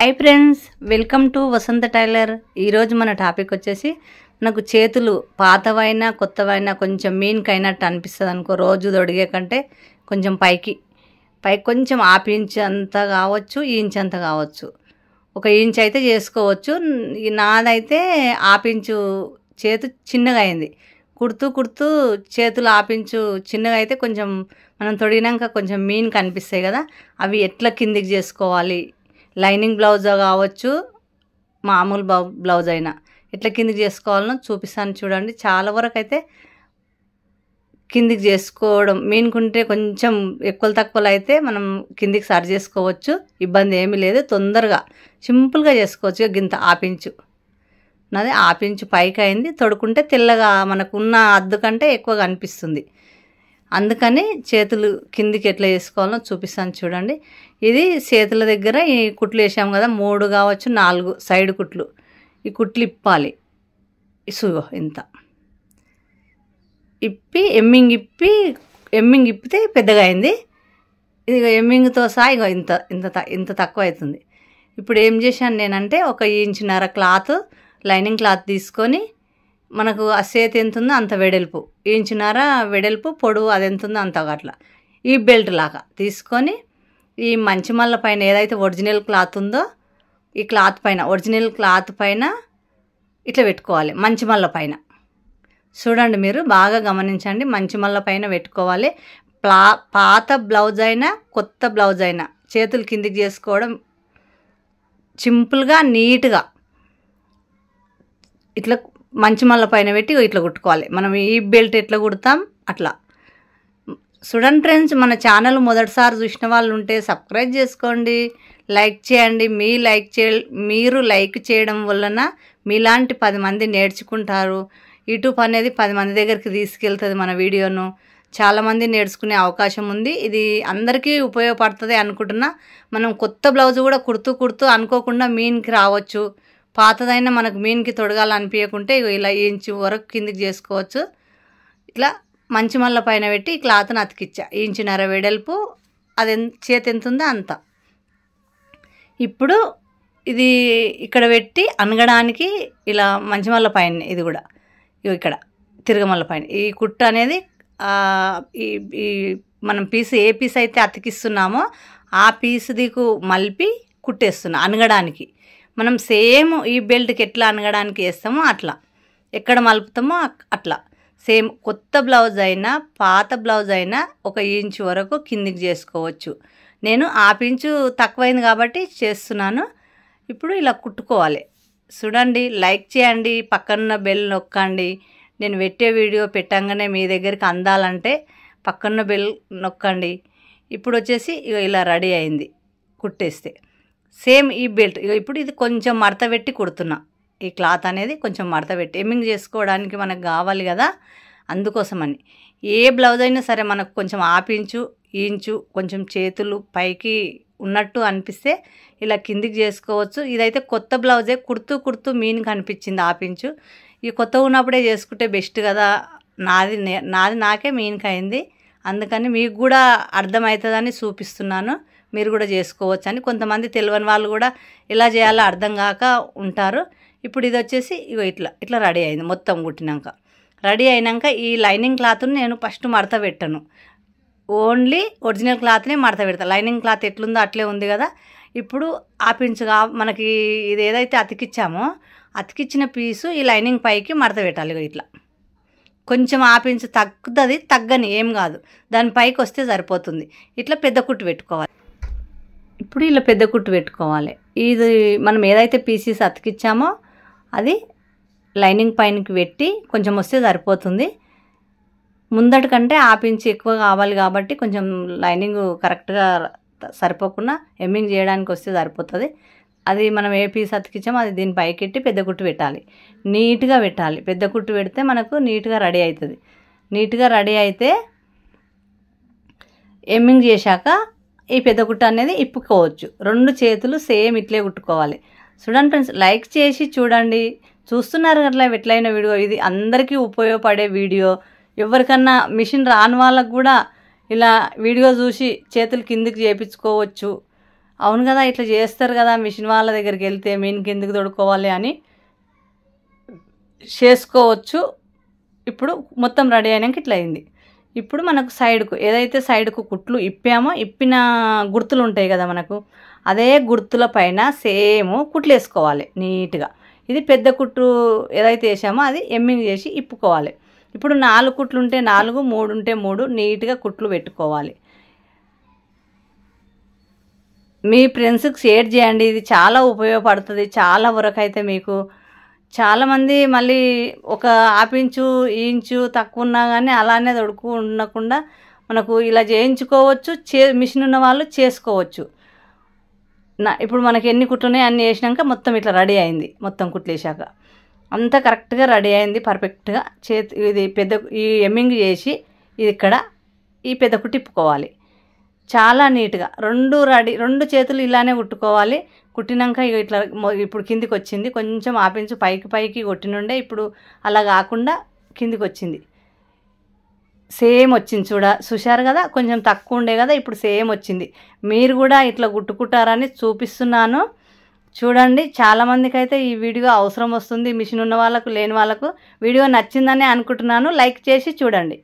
High friends, welcome to Vasantha tailor. ఈరోజు మన topic వచ్చేసి నాకు చేతులు పాతవైనా కొత్తవైనా కొంచెం మీన్కైనట్టు అనిపిస్తుంది అనుకో. రోజు తొడిగే కంటే కొంచెం పైకి కొంచెం హాఫ్ ఇంచ్ అంత కావచ్చు, ఇంచ్ అంత కావచ్చు, ఒక ఇంచ్ అయితే చేసుకోవచ్చు. నాదైతే హాఫ్ ఇంచు చేతు చిన్నగా అయింది. కుడుతూ చేతులు హాఫ్ ఇంచు చిన్నగా అయితే కొంచెం మనం తొడిగినాక కొంచెం మీన్ కనిపిస్తాయి కదా, అవి ఎట్లా కిందికి చేసుకోవాలి, లైనింగ్ బ్లౌజ్ కావచ్చు, మామూలు బ్లౌజ్ అయినా ఎట్లా కిందికి చేసుకోవాలనో చూపిస్తాను చూడండి. చాలా వరకు అయితే కిందికి చేసుకోవడం మీనుకుంటే కొంచెం ఎక్కువ తక్కువలు అయితే మనం కిందికి సరి చేసుకోవచ్చు, ఇబ్బంది ఏమీ లేదు. తొందరగా సింపుల్గా చేసుకోవచ్చు. గింత హాఫ్ ఇంచు నాది హాఫ్ ఇంచు పైకి అయింది. తొడుకుంటే తెల్లగా మనకున్న అద్దు కంటే ఎక్కువగా అనిపిస్తుంది. అందుకని చేతులు కిందికి ఎట్లా వేసుకోవాలో చూపిస్తాను చూడండి. ఇది చేతుల దగ్గర ఈ కుట్లు వేసాం కదా, 3 కావచ్చు 4 సైడ్ కుట్లు. ఈ కుట్లు ఇప్పాలి. ఇసుగో ఇంత ఇప్పి ఎమ్మింగ్ ఇప్పితే పెద్దగా అయింది. ఇది ఎమ్మింగ్తో సహా ఇగో ఇంత తక్కువ అవుతుంది. ఇప్పుడు ఏం చేశాను నేనంటే, 1.5 ఇంచున్నర క్లాత్ లైనింగ్ క్లాత్ తీసుకొని, మనకు ఆ చేతి ఎంత ఉందో అంత వెడల్పు, 1.5 ఇంచున్నర వెడల్పు, పొడవు అది ఎంత ఉందో అంత అట్లా ఈ బెల్ట్ లాగా తీసుకొని, ఈ మంచిమల్ల పైన ఏదైతే ఒరిజినల్ క్లాత్ ఉందో ఈ క్లాత్ పైన, ఒరిజినల్ క్లాత్ పైన ఇట్లా పెట్టుకోవాలి. మంచిమల్ల పైన చూడండి, మీరు బాగా గమనించండి. మంచిమల్ల పైన పెట్టుకోవాలి. పాత బ్లౌజ్ అయినా కొత్త బ్లౌజ్ అయినా చేతులు కిందికి చేసుకోవడం సింపుల్గా నీట్గా ఇట్లా మంచిమల్ల పైన పెట్టి ఇట్లా కుట్టుకోవాలి. మనం ఈ బెల్ట్ ఎట్లా కుడతాం అట్లా. చూడండి ఫ్రెండ్స్, మన ఛానల్ మొదటిసారి చూసిన వాళ్ళు ఉంటే సబ్స్క్రైబ్ చేసుకోండి, లైక్ చేయండి. మీరు లైక్ చేయడం వలన మీలాంటి 10 మంది నేర్చుకుంటారు. యూట్యూబ్ అనేది 10 మంది దగ్గరికి తీసుకెళ్తుంది మన వీడియోను. చాలామంది నేర్చుకునే అవకాశం ఉంది. ఇది అందరికీ ఉపయోగపడుతుంది అనుకుంటున్నా. మనం కొత్త బ్లౌజ్ కూడా కుడుతూ అనుకోకుండా మీన్కి రావచ్చు. పాతదైనా మనకు మీన్కి తొడగాలనిపించకుంటే ఇలా ఇంచు వరకు కిందికి చేసుకోవచ్చు. ఇట్లా మంచిమల్ల పైన పెట్టి ఈ క్లాత్ని అతికిచ్చా. 1.5 ఇంచున్నర వెడల్పు, అది చేతి ఎంత ఉందో అంత. ఇప్పుడు ఇది ఇక్కడ పెట్టి అనగడానికి ఇలా మంచిమల్ల పైన, ఇది కూడా ఇక్కడ తిరగమల్ల పైన ఈ కుట్టు అనేది ఈ మనం ఏ పీస్ అయితే అతికిస్తున్నామో ఆ పీస్ దిక్కు మలిపి కుట్టేస్తున్నా అనగడానికి. మనం సేమ్ ఈ బెల్ట్కి ఎట్లా అనగడానికి వేస్తామో అట్లా, ఎక్కడ మలుపుతామో అట్లా సేమ్. కొత్త బ్లౌజ్ అయినా పాత బ్లౌజ్ అయినా 1 ఇంచు వరకు కిందికి చేసుకోవచ్చు. నేను హాఫ్ ఇంచు తక్కువైంది కాబట్టి చేస్తున్నాను. ఇప్పుడు ఇలా కుట్టుకోవాలి. చూడండి, లైక్ చేయండి, పక్కన బెల్ నొక్కండి. నేను పెట్టే వీడియో పెట్టంగానే మీ దగ్గరికి అందాలంటే పక్కన బెల్ నొక్కండి. ఇప్పుడు వచ్చేసి ఇలా రెడీ అయింది కుట్టేస్తే. సేమ్ ఈ బెల్ట్ ఇప్పుడు ఇది కొంచెం మడత పెట్టి కుడుతున్నా. ఈ క్లాత్ అనేది కొంచెం మడత పెట్టి ఎమ్మింగ్ చేసుకోవడానికి మనకు కావాలి కదా, అందుకోసమని. ఏ బ్లౌజ్ అయినా సరే మనకు కొంచెం హాఫ్ ఇంచు కొంచెం చేతులు పైకి ఉన్నట్టు అనిపిస్తే ఇలా కిందికి చేసుకోవచ్చు. ఇదైతే కొత్త బ్లౌజే, కుడుతూ మీన్ కనిపించింది హాఫ్ ఇంచు. ఈ కొత్త ఉన్నప్పుడే చేసుకుంటే బెస్ట్ కదా. నాకే మీన్కి అయింది. అందుకని మీకు కూడా అర్థమవుతుందని చూపిస్తున్నాను. మీరు కూడా చేసుకోవచ్చు అని. కొంతమంది తెలియని వాళ్ళు కూడా ఎలా చేయాలో అర్థం కాక ఉంటారు. ఇప్పుడు ఇది వచ్చేసి ఇట్లా రెడీ అయింది. మొత్తం కుట్టినాక రెడీ అయినాక ఈ లైనింగ్ క్లాత్ని నేను ఫస్ట్ మడత పెట్టను. ఓన్లీ ఒరిజినల్ క్లాత్ని మడత పెడతాను. లైనింగ్ క్లాత్ ఎట్లుందో అట్లే ఉంది కదా. ఇప్పుడు హాఫ్ ఇంచుగా మనకి ఇది ఏదైతే అతికిచ్చామో అతికిచ్చిన పీసు ఈ లైనింగ్ పైకి మడత పెట్టాలి. ఇట్లా కొంచెం హాఫ్ ఇంచు తగ్గని ఏం కాదు, దాని పైకి వస్తే సరిపోతుంది. ఇట్లా పెద్ద కుట్టు పెట్టుకోవాలి. ఇప్పుడు ఇలా పెద్ద కుట్టు పెట్టుకోవాలి. ఇది మనం ఏదైతే పీసెస్ అతికిచ్చామో అది లైనింగ్ పైనకి పెట్టి కొంచెం వస్తే సరిపోతుంది. ముందటి కంటే హాఫ్ ఇంచు ఎక్కువ కావాలి కాబట్టి కొంచెం లైనింగ్ కరెక్ట్గా సరిపోకుండా ఎమ్మింగ్ చేయడానికి వస్తే సరిపోతుంది. అది మనం ఏ పీస్ అతికిచ్చామో అది దీని పైకి పెట్టి పెద్ద కుట్టు పెట్టాలి. నీట్గా పెట్టాలి. పెద్ద కుట్టు పెడితే మనకు నీట్గా రెడీ అవుతుంది. నీట్గా రెడీ అయితే ఎమ్మింగ్ చేశాక ఈ పెద్ద కుట్టు అనేది ఇప్పుకోవచ్చు. 2 చేతులు సేమ్ ఇట్లే కుట్టుకోవాలి. చూడండి ఫ్రెండ్స్, లైక్ చేసి చూడండి. చూస్తున్నారు అట్లా ఎట్లయిన వీడియో. ఇది అందరికీ ఉపయోగపడే వీడియో. ఎవరికన్నా మిషన్ రాని వాళ్ళకు కూడా ఇలా వీడియో చూసి చేతులు కిందికి చేయించుకోవచ్చు. అవును కదా, ఇట్లా చేస్తారు కదా మిషన్ వాళ్ళ దగ్గరికి వెళ్తే మీనికి ఎందుకు తొడుక్కోవాలి అని చేసుకోవచ్చు. ఇప్పుడు మొత్తం రెడీ అయినాక ఇట్లా అయింది. ఇప్పుడు మనకు సైడ్కు ఏదైతే సైడ్కు కుట్లు ఇప్పామో ఇప్పిన గుర్తులు ఉంటాయి కదా మనకు, అదే గుర్తుల పైన సేమ్ కుట్లు వేసుకోవాలి నీట్గా. ఇది పెద్ద కుట్టు ఏదైతే వేసామో అది ఎమ్మింగ్ చేసి ఇప్పుకోవాలి. ఇప్పుడు 4 కుట్లు ఉంటే 4, 3 ఉంటే 3 నీట్గా కుట్లు పెట్టుకోవాలి. మీ ఫ్రెండ్స్కి షేర్ చేయండి, ఇది చాలా ఉపయోగపడుతుంది. చాలా వరకు అయితే మీకు చాలామంది మళ్ళీ ఒక హాఫ్ ఇంచు ఇంచు తక్కువ ఉన్నా కానీ అలానే తొడుకు ఉండకుండా మనకు ఇలా చేయించుకోవచ్చు. మిషన్ ఉన్న వాళ్ళు చేసుకోవచ్చు. ఇప్పుడు మనకి ఎన్ని కుట్లున్నాయి అన్నీ వేసినాక మొత్తం ఇట్లా రెడీ అయింది. మొత్తం కుట్లు వేసాక అంతా కరెక్ట్గా రెడీ అయింది పర్ఫెక్ట్గా. ఇది పెద్ద ఈ ఎమ్మింగ్ చేసి ఇది ఇక్కడ ఈ పెద్ద కుట్టు తిప్పుకోవాలి చాలా నీట్గా. 2 చేతులు ఇలానే కుట్టుకోవాలి. కుట్టినాక ఇట్లా ఇప్పుడు కిందికి వచ్చింది. కొంచెం ఆపించు పైకి కొట్టినుండే ఇప్పుడు అలా కాకుండా కిందికి వచ్చింది. సేమ్ వచ్చింది చూశారు కదా, కొంచెం తక్కువ ఉండే కదా, ఇప్పుడు సేమ్ వచ్చింది. మీరు కూడా ఇట్లా కుట్టుకుంటారని చూపిస్తున్నాను చూడండి. చాలామందికి అయితే ఈ వీడియో అవసరం వస్తుంది, మిషన్ ఉన్న వాళ్ళకు లేని వాళ్ళకు. వీడియో నచ్చిందని అనుకుంటున్నాను. లైక్ చేసి చూడండి.